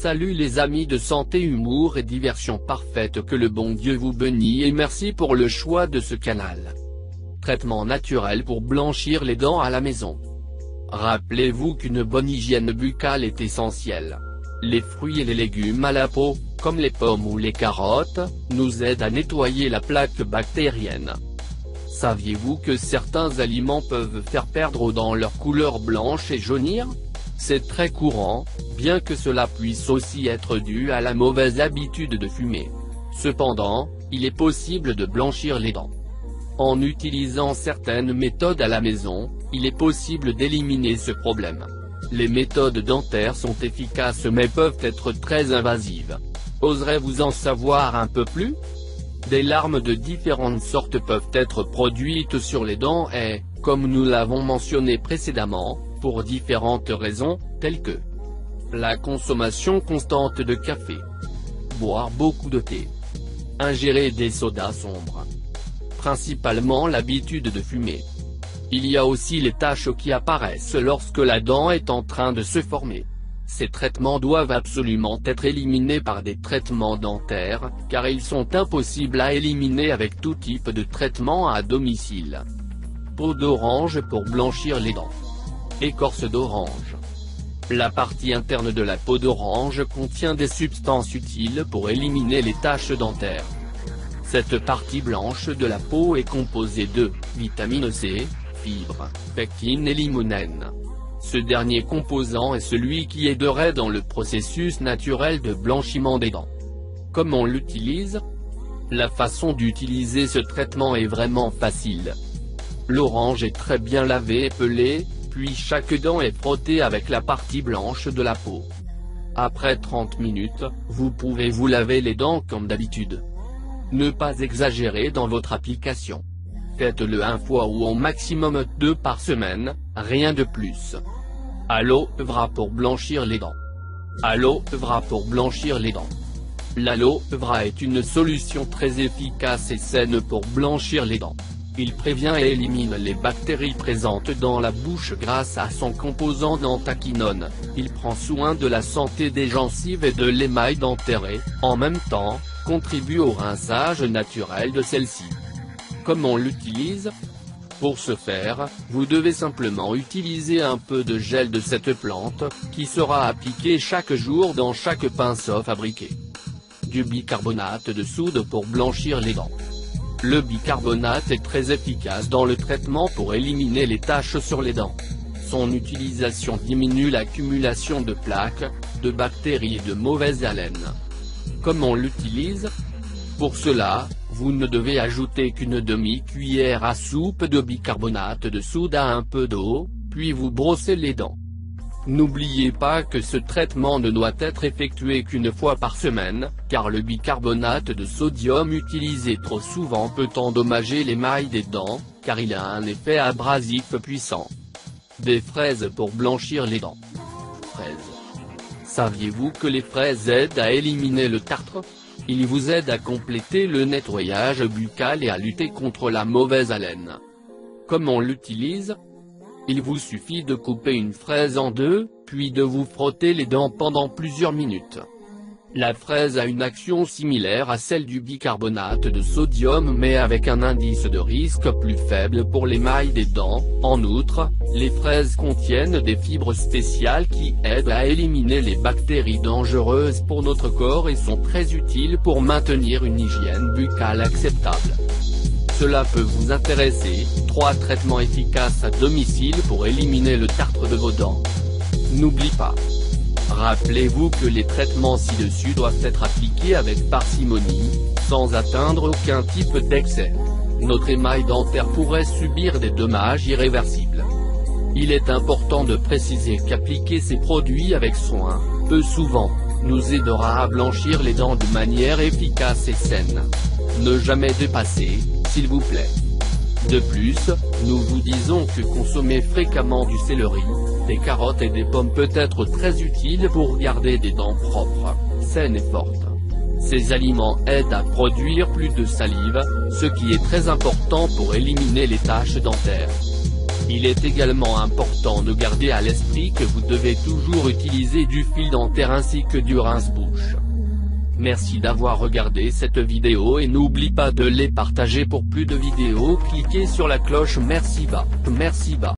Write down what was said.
Salut les amis de santé, humour et diversion parfaite, que le bon Dieu vous bénisse et merci pour le choix de ce canal. Traitement naturel pour blanchir les dents à la maison. Rappelez-vous qu'une bonne hygiène buccale est essentielle. Les fruits et les légumes à la peau, comme les pommes ou les carottes, nous aident à nettoyer la plaque bactérienne. Saviez-vous que certains aliments peuvent faire perdre aux dents leur couleur blanche et jaunir? C'est très courant, bien que cela puisse aussi être dû à la mauvaise habitude de fumer. Cependant, il est possible de blanchir les dents. En utilisant certaines méthodes à la maison, il est possible d'éliminer ce problème. Les méthodes dentaires sont efficaces mais peuvent être très invasives. Oserez-vous en savoir un peu plus? Des larmes de différentes sortes peuvent être produites sur les dents et, comme nous l'avons mentionné précédemment, pour différentes raisons, telles que la consommation constante de café, boire beaucoup de thé, ingérer des sodas sombres, principalement l'habitude de fumer. Il y a aussi les taches qui apparaissent lorsque la dent est en train de se former. Ces traitements doivent absolument être éliminés par des traitements dentaires, car ils sont impossibles à éliminer avec tout type de traitement à domicile. Peau d'orange pour blanchir les dents. Écorce d'orange. La partie interne de la peau d'orange contient des substances utiles pour éliminer les taches dentaires. Cette partie blanche de la peau est composée de vitamine C, fibres, pectine et limonène. Ce dernier composant est celui qui aiderait dans le processus naturel de blanchiment des dents. Comment on l'utilise? La façon d'utiliser ce traitement est vraiment facile. L'orange est très bien lavée et pelée, puis chaque dent est frottée avec la partie blanche de la peau. Après 30 minutes, vous pouvez vous laver les dents comme d'habitude. Ne pas exagérer dans votre application. Faites-le une fois ou au maximum 2 par semaine, rien de plus. Aloe vera pour blanchir les dents. Aloe vera pour blanchir les dents. L'aloe vera est une solution très efficace et saine pour blanchir les dents. Il prévient et élimine les bactéries présentes dans la bouche grâce à son composant d'anthraquinone. Il prend soin de la santé des gencives et de l'émail dentaire et, en même temps, contribue au rinçage naturel de celles-ci. Comment on l'utilise? Pour ce faire, vous devez simplement utiliser un peu de gel de cette plante, qui sera appliqué chaque jour dans chaque pinceau fabriqué. Du bicarbonate de soude pour blanchir les dents. Le bicarbonate est très efficace dans le traitement pour éliminer les taches sur les dents. Son utilisation diminue l'accumulation de plaques, de bactéries et de mauvaise haleine. Comment on l'utilise? Pour cela, vous ne devez ajouter qu'une demi-cuillère à soupe de bicarbonate de soude à un peu d'eau, puis vous brossez les dents. N'oubliez pas que ce traitement ne doit être effectué qu'une fois par semaine, car le bicarbonate de sodium utilisé trop souvent peut endommager l'émail des dents, car il a un effet abrasif puissant. Des fraises pour blanchir les dents. Fraises. Saviez-vous que les fraises aident à éliminer le tartre? Ils vous aident à compléter le nettoyage buccal et à lutter contre la mauvaise haleine. Comment on l'utilise? Il vous suffit de couper une fraise en deux, puis de vous frotter les dents pendant plusieurs minutes. La fraise a une action similaire à celle du bicarbonate de sodium mais avec un indice de risque plus faible pour l'émail des dents. En outre, les fraises contiennent des fibres spéciales qui aident à éliminer les bactéries dangereuses pour notre corps et sont très utiles pour maintenir une hygiène buccale acceptable. Cela peut vous intéresser. 3 traitements efficaces à domicile pour éliminer le tartre de vos dents. N'oubliez pas. Rappelez-vous que les traitements ci-dessus doivent être appliqués avec parcimonie, sans atteindre aucun type d'excès. Notre émail dentaire pourrait subir des dommages irréversibles. Il est important de préciser qu'appliquer ces produits avec soin, peu souvent, nous aidera à blanchir les dents de manière efficace et saine. Ne jamais dépasser, s'il vous plaît. De plus, nous vous disons que consommer fréquemment du céleri, des carottes et des pommes peut être très utile pour garder des dents propres, saines et fortes. Ces aliments aident à produire plus de salive, ce qui est très important pour éliminer les taches dentaires. Il est également important de garder à l'esprit que vous devez toujours utiliser du fil dentaire ainsi que du rince-bouche. Merci d'avoir regardé cette vidéo et n'oublie pas de les partager pour plus de vidéos. Cliquez sur la cloche. Merci bas.